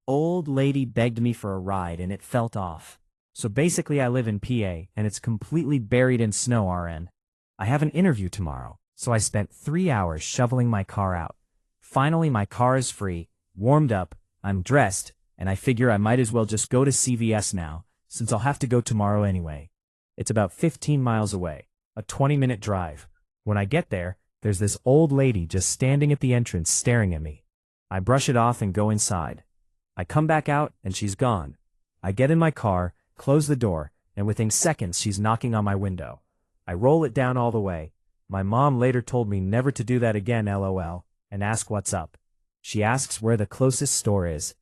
old lady begged me for a ride and it felt off. So basically I live in PA and it's completely buried in snow RN. I have an interview tomorrow, so I spent 3 hours shoveling my car out. Finally my car is free, warmed up, I'm dressed, and I figure I might as well just go to CVS now, since I'll have to go tomorrow anyway. It's about 15 miles away, a 20-minute drive. When I get there, there's this old lady just standing at the entrance staring at me. I brush it off and go inside. I come back out and she's gone. I get in my car, close the door, and within seconds she's knocking on my window. I roll it down all the way. My mom later told me never to do that again, LOL, and ask what's up. She asks where the closest store is.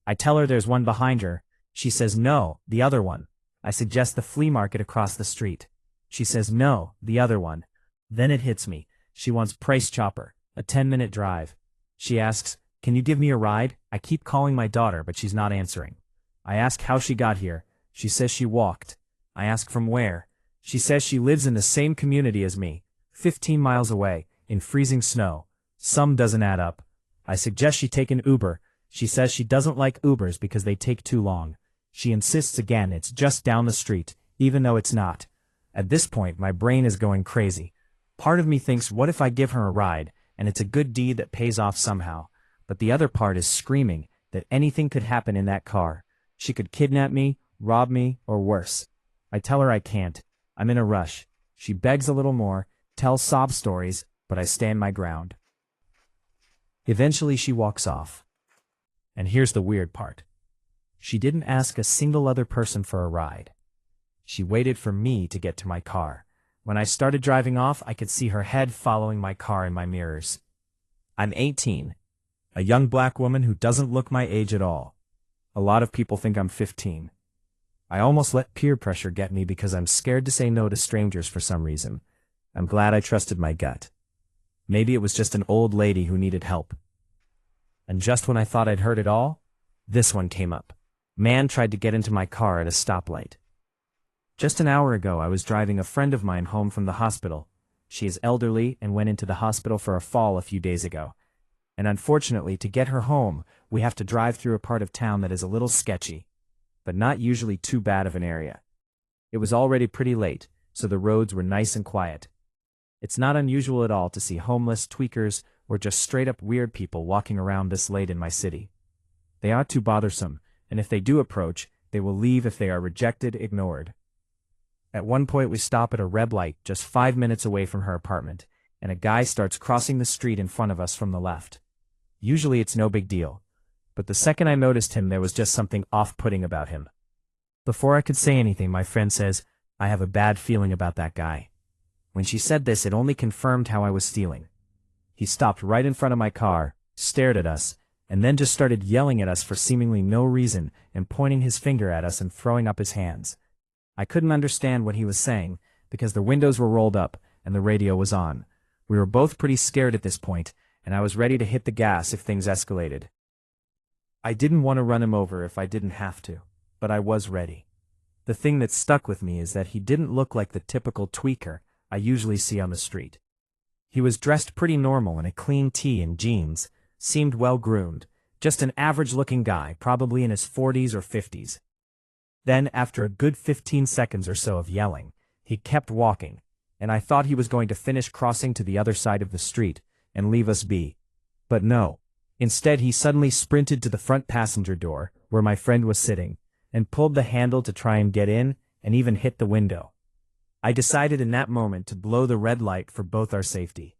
I tell her there's one behind her. She says no, the other one. I suggest the flea market across the street. She says no, the other one. Then it hits me. She wants Price Chopper, a 10-minute drive. She asks, "Can you give me a ride?" I keep calling my daughter, but she's not answering. I ask how she got here. She says she walked. I ask from where. She says she lives in the same community as me, 15 miles away, in freezing snow. Some doesn't add up. I suggest she take an Uber. She says she doesn't like Ubers because they take too long. She insists again it's just down the street, even though it's not. At this point, my brain is going crazy. Part of me thinks, what if I give her a ride, and it's a good deed that pays off somehow? But the other part is screaming that anything could happen in that car. She could kidnap me, rob me, or worse. I tell her I can't. I'm in a rush. She begs a little more, tells sob stories, but I stand my ground. Eventually she walks off. And here's the weird part. She didn't ask a single other person for a ride. She waited for me to get to my car. When I started driving off, I could see her head following my car in my mirrors. I'm 18, a young black woman who doesn't look my age at all. A lot of people think I'm 15. I almost let peer pressure get me because I'm scared to say no to strangers for some reason. I'm glad I trusted my gut. Maybe it was just an old lady who needed help. And just when I thought I'd heard it all, this one came up. Man tried to get into my car at a stoplight. Just an hour ago, I was driving a friend of mine home from the hospital. She is elderly and went into the hospital for a fall a few days ago. And unfortunately, to get her home, we have to drive through a part of town that is a little sketchy, but not usually too bad of an area. It was already pretty late, so the roads were nice and quiet. It's not unusual at all to see homeless, tweakers, or just straight-up weird people walking around this late in my city. They aren't too bothersome, and if they do approach, they will leave if they are rejected, ignored. At one point we stop at a red light just 5 minutes away from her apartment, and a guy starts crossing the street in front of us from the left. Usually it's no big deal, but the second I noticed him there was just something off-putting about him. Before I could say anything, my friend says, "I have a bad feeling about that guy." When she said this, it only confirmed how I was feeling. He stopped right in front of my car, stared at us, and then just started yelling at us for seemingly no reason and pointing his finger at us and throwing up his hands. I couldn't understand what he was saying because the windows were rolled up and the radio was on. We were both pretty scared at this point, and I was ready to hit the gas if things escalated. I didn't want to run him over if I didn't have to, but I was ready. The thing that stuck with me is that he didn't look like the typical tweaker I usually see on the street. He was dressed pretty normal in a clean tee and jeans, seemed well-groomed, just an average-looking guy, probably in his 40s or 50s. Then, after a good 15 seconds or so of yelling, he kept walking, and I thought he was going to finish crossing to the other side of the street and leave us be. But no. Instead, he suddenly sprinted to the front passenger door, where my friend was sitting, and pulled the handle to try and get in, and even hit the window. I decided in that moment to blow the red light for both our safety.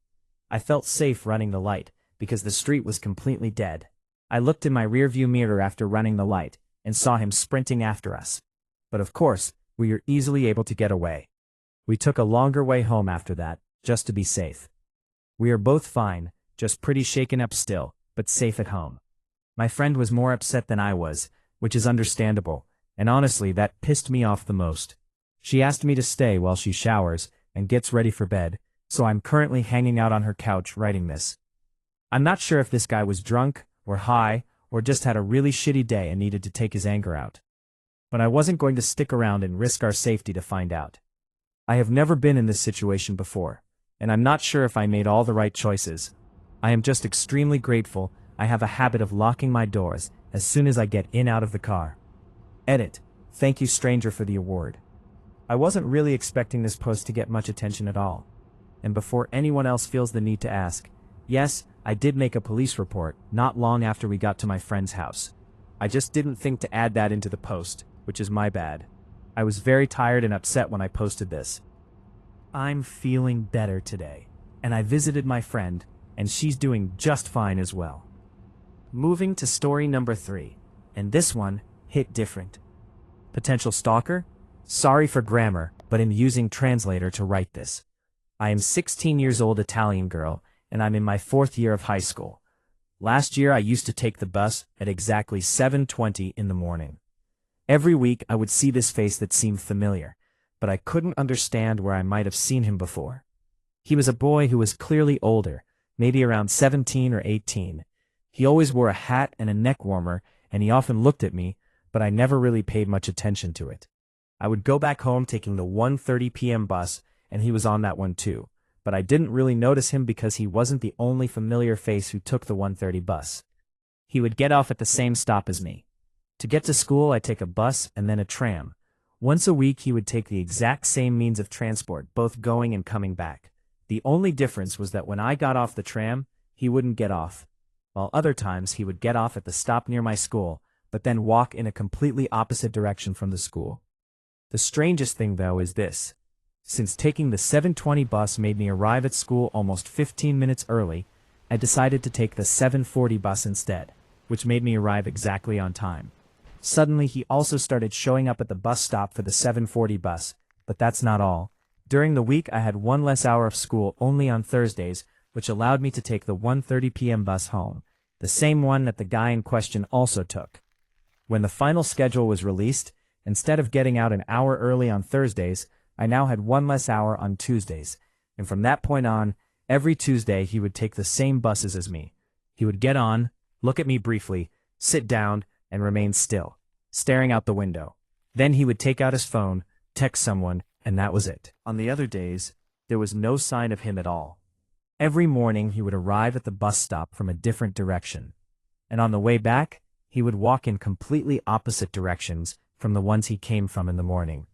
I felt safe running the light, because the street was completely dead. I looked in my rearview mirror after running the light, and saw him sprinting after us. But of course, we were easily able to get away. We took a longer way home after that, just to be safe. We are both fine, just pretty shaken up still, but safe at home. My friend was more upset than I was, which is understandable, and honestly that pissed me off the most. She asked me to stay while she showers and gets ready for bed, so I'm currently hanging out on her couch writing this. I'm not sure if this guy was drunk, or high, or just had a really shitty day and needed to take his anger out. But I wasn't going to stick around and risk our safety to find out. I have never been in this situation before, and I'm not sure if I made all the right choices. I am just extremely grateful I have a habit of locking my doors as soon as I get in out of the car. Edit. Thank you stranger for the award. I wasn't really expecting this post to get much attention at all. And before anyone else feels the need to ask, yes, I did make a police report not long after we got to my friend's house. I just didn't think to add that into the post, which is my bad. I was very tired and upset when I posted this. I'm feeling better today, and I visited my friend, and she's doing just fine as well. Moving to story number 3, and this one hit different. Potential stalker? Sorry for grammar, but I'm using translator to write this. I am 16 years old Italian girl, and I'm in my 4th year of high school. Last year I used to take the bus at exactly 7:20 in the morning. Every week I would see this face that seemed familiar, but I couldn't understand where I might have seen him before. He was a boy who was clearly older, maybe around 17 or 18. He always wore a hat and a neck warmer, and he often looked at me, but I never really paid much attention to it. I would go back home taking the 1:30 p.m. bus, and he was on that one too, but I didn't really notice him because he wasn't the only familiar face who took the 1:30 bus. He would get off at the same stop as me. To get to school, I take a bus and then a tram. Once a week, he would take the exact same means of transport, both going and coming back. The only difference was that when I got off the tram, he wouldn't get off, while other times he would get off at the stop near my school, but then walk in a completely opposite direction from the school. The strangest thing, though, is this. Since taking the 7:20 bus made me arrive at school almost 15 minutes early, I decided to take the 7:40 bus instead, which made me arrive exactly on time. Suddenly, he also started showing up at the bus stop for the 7:40 bus, but that's not all. During the week, I had one less hour of school only on Thursdays, which allowed me to take the 1:30 p.m. bus home, the same one that the guy in question also took. When the final schedule was released, instead of getting out an hour early on Thursdays, I now had one less hour on Tuesdays, and from that point on, every Tuesday he would take the same buses as me. He would get on, look at me briefly, sit down, and remain still, staring out the window. Then he would take out his phone, text someone, and that was it. On the other days, there was no sign of him at all. Every morning he would arrive at the bus stop from a different direction, and on the way back, he would walk in completely opposite directions from the ones he came from in the morning.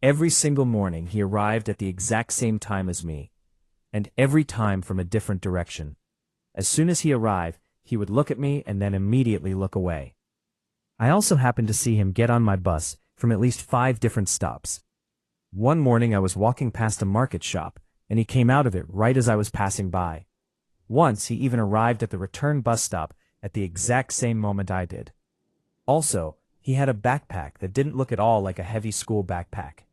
Every single morning he arrived at the exact same time as me, and every time from a different direction. As soon as he arrived, he would look at me and then immediately look away. I also happened to see him get on my bus from at least 5 different stops. One morning I was walking past a market shop, and he came out of it right as I was passing by. Once he even arrived at the return bus stop at the exact same moment I did. Also, he had a backpack that didn't look at all like a heavy school backpack.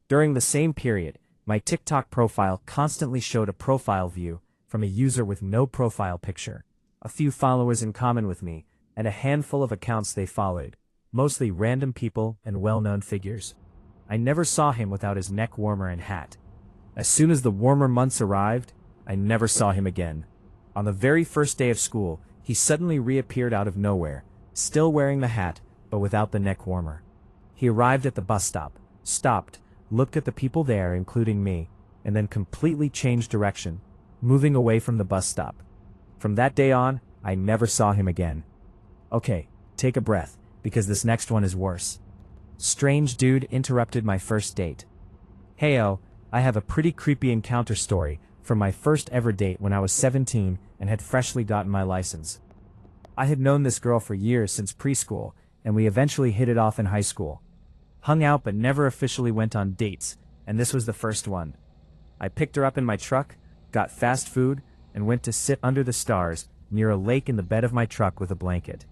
During the same period, my TikTok profile constantly showed a profile view from a user with no profile picture, a few followers in common with me, and a handful of accounts they followed, mostly random people and well-known figures. I never saw him without his neck warmer and hat. As soon as the warmer months arrived, I never saw him again. On the very first day of school, he suddenly reappeared out of nowhere, still wearing the hat, but without the neck warmer. He arrived at the bus stop, stopped, looked at the people there, including me, and then completely changed direction, moving away from the bus stop. From that day on, I never saw him again. Okay, take a breath, because this next one is worse. Strange dude interrupted my first date. Heyo, I have a pretty creepy encounter story from my first ever date when I was 17 and had freshly gotten my license. I had known this girl for years since preschool, and we eventually hit it off in high school. Hung out but never officially went on dates, and this was the first one. I picked her up in my truck, got fast food, and went to sit under the stars near a lake in the bed of my truck with a blanket.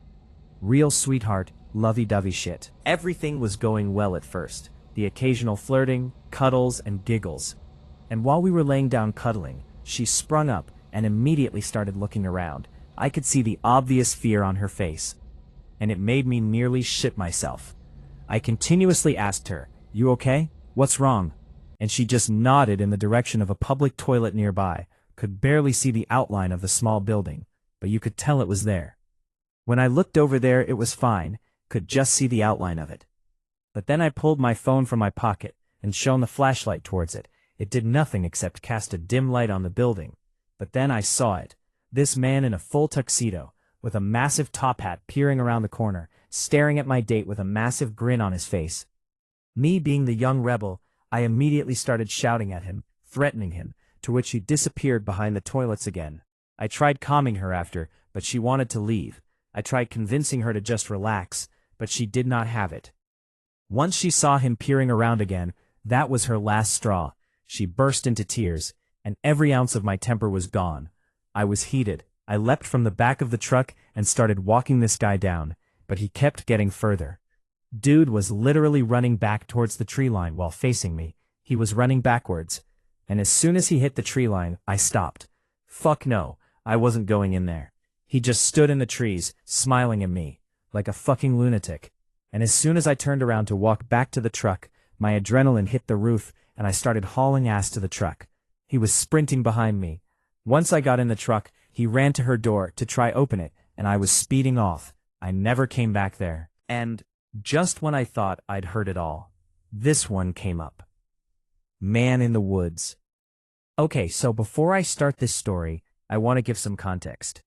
Real sweetheart, lovey-dovey shit. Everything was going well at first. The occasional flirting, cuddles, and giggles. And while we were laying down cuddling, she sprung up and immediately started looking around. I could see the obvious fear on her face, and it made me nearly shit myself. I continuously asked her, "You okay? What's wrong?" And she just nodded in the direction of a public toilet nearby. Could barely see the outline of the small building, but you could tell it was there. When I looked over there, it was fine, could just see the outline of it. But then I pulled my phone from my pocket and shone the flashlight towards it. It did nothing except cast a dim light on the building. But then I saw it. This man in a full tuxedo, with a massive top hat peering around the corner, staring at my date with a massive grin on his face. Me being the young rebel, I immediately started shouting at him, threatening him, to which he disappeared behind the toilets again. I tried calming her after, but she wanted to leave. I tried convincing her to just relax, but she did not have it. Once she saw him peering around again, that was her last straw. She burst into tears, and every ounce of my temper was gone. I was heated. I leapt from the back of the truck and started walking this guy down, but he kept getting further. Dude was literally running back towards the tree line while facing me. He was running backwards, and as soon as he hit the tree line, I stopped. Fuck no, I wasn't going in there. He just stood in the trees, smiling at me, like a fucking lunatic. And as soon as I turned around to walk back to the truck, my adrenaline hit the roof and I started hauling ass to the truck. He was sprinting behind me. Once I got in the truck, he ran to her door to try open it, and I was speeding off. I never came back there. And just when I thought I'd heard it all, this one came up. Man in the woods. Okay, so before I start this story, I want to give some context.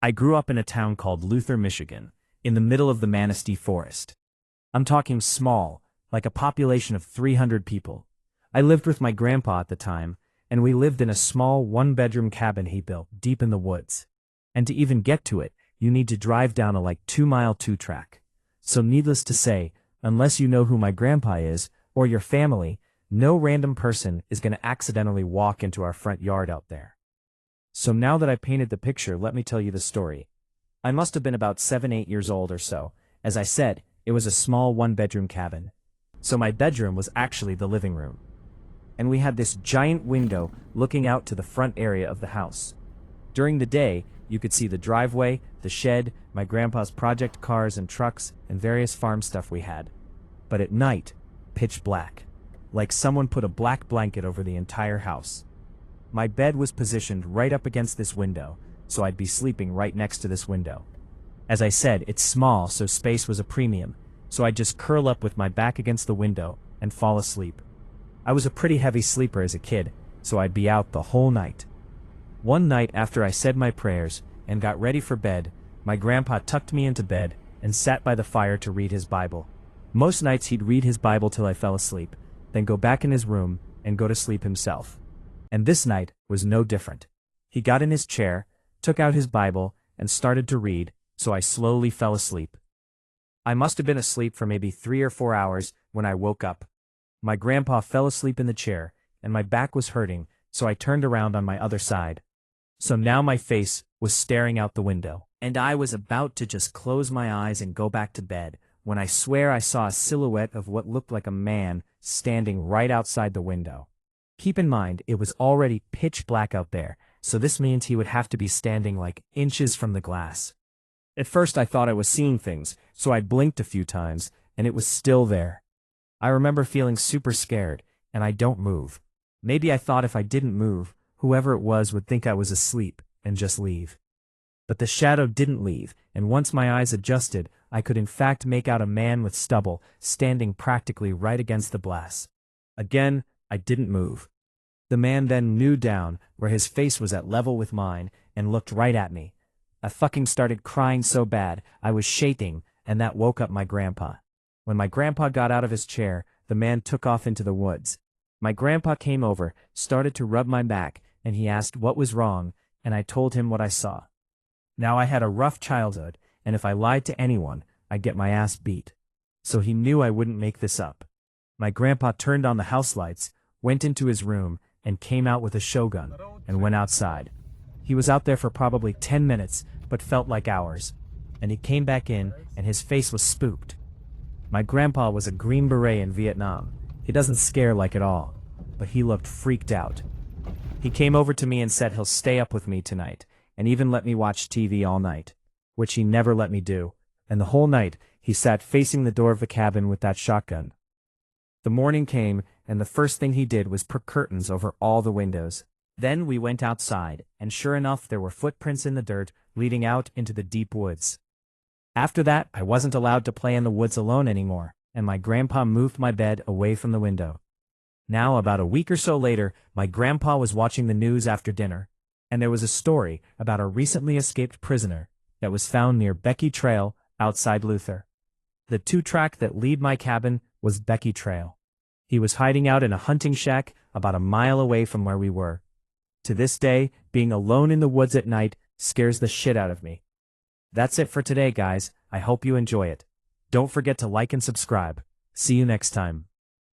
I grew up in a town called Luther, Michigan, in the middle of the Manistee Forest. I'm talking small, like a population of 300 people. I lived with my grandpa at the time, and we lived in a small one-bedroom cabin he built deep in the woods. And to even get to it, you need to drive down a like 2-mile two-track. So needless to say, unless you know who my grandpa is, or your family, no random person is going to accidentally walk into our front yard out there. So now that I painted the picture, let me tell you the story. I must have been about 7-8 years old or so. As I said, it was a small one-bedroom cabin. So my bedroom was actually the living room. And we had this giant window looking out to the front area of the house. During the day, you could see the driveway, the shed, my grandpa's project cars and trucks, and various farm stuff we had. But at night, pitch black. Like someone put a black blanket over the entire house. My bed was positioned right up against this window, so I'd be sleeping right next to this window. As I said, it's small, so space was a premium, so I'd just curl up with my back against the window and fall asleep. I was a pretty heavy sleeper as a kid, so I'd be out the whole night. One night after I said my prayers and got ready for bed, my grandpa tucked me into bed and sat by the fire to read his Bible. Most nights he'd read his Bible till I fell asleep, then go back in his room and go to sleep himself. And this night was no different. He got in his chair, took out his Bible, and started to read, so I slowly fell asleep. I must have been asleep for maybe 3 or 4 hours when I woke up. My grandpa fell asleep in the chair, and my back was hurting, so I turned around on my other side. So now my face was staring out the window, and I was about to just close my eyes and go back to bed, when I swear I saw a silhouette of what looked like a man standing right outside the window. Keep in mind, it was already pitch black out there, so this means he would have to be standing like inches from the glass. At first I thought I was seeing things, so I blinked a few times, and it was still there. I remember feeling super scared, and I don't move. Maybe I thought if I didn't move, whoever it was would think I was asleep and just leave. But the shadow didn't leave, and once my eyes adjusted, I could in fact make out a man with stubble standing practically right against the glass. Again, I didn't move. The man then kneeled down, where his face was at level with mine, and looked right at me. I fucking started crying so bad, I was shaking, and that woke up my grandpa. When my grandpa got out of his chair, the man took off into the woods. My grandpa came over, started to rub my back, and he asked what was wrong, and I told him what I saw. Now I had a rough childhood, and if I lied to anyone, I'd get my ass beat. So he knew I wouldn't make this up. My grandpa turned on the house lights, went into his room, and came out with a shotgun, and went outside. He was out there for probably 10 minutes, but felt like hours. And he came back in, and his face was spooked. My grandpa was a Green Beret in Vietnam. He doesn't scare like at all, but he looked freaked out. He came over to me and said he'll stay up with me tonight, and even let me watch TV all night, which he never let me do, and the whole night he sat facing the door of the cabin with that shotgun. The morning came, and the first thing he did was put curtains over all the windows. Then we went outside, and sure enough there were footprints in the dirt leading out into the deep woods. After that, I wasn't allowed to play in the woods alone anymore, and my grandpa moved my bed away from the window. Now, about a week or so later, my grandpa was watching the news after dinner, and there was a story about a recently escaped prisoner that was found near Becky Trail outside Luther. The 2-track that lead my cabin was Becky Trail. He was hiding out in a hunting shack about a mile away from where we were. To this day, being alone in the woods at night scares the shit out of me. That's it for today, guys. I hope you enjoy it. Don't forget to like and subscribe. See you next time.